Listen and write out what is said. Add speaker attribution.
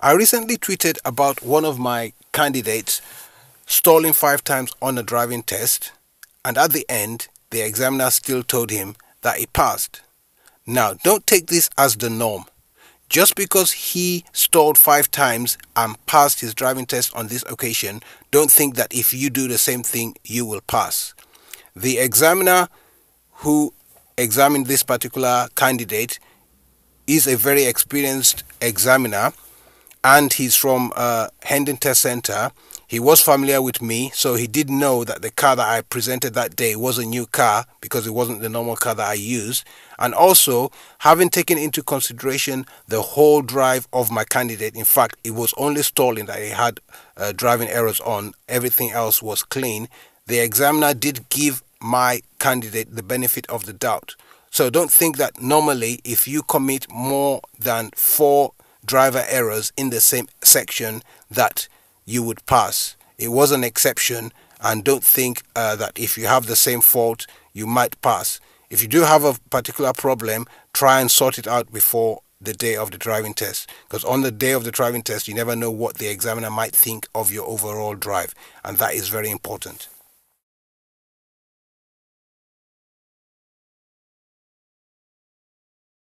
Speaker 1: I recently tweeted about one of my candidates stalling 5 times on a driving test, and at the end, the examiner still told him that he passed. Now, don't take this as the norm. Just because he stalled 5 times and passed his driving test on this occasion, don't think that if you do the same thing, you will pass. The examiner who examined this particular candidate is a very experienced examiner, and he's from Hendon Test Center. He was familiar with me, so he did know that the car that I presented that day was a new car because it wasn't the normal car that I used. And also, having taken into consideration the whole drive of my candidate, in fact, it was only stalling that he had driving errors on. Everything else was clean. The examiner did give my candidate the benefit of the doubt. So don't think that normally if you commit more than 4 driver errors in the same section that you would pass. It was an exception, and don't think that if you have the same fault you might pass. If you do have a particular problem, try and sort it out before the day of the driving test, because on the day of the driving test you never know what the examiner might think of your overall drive, and that is very important.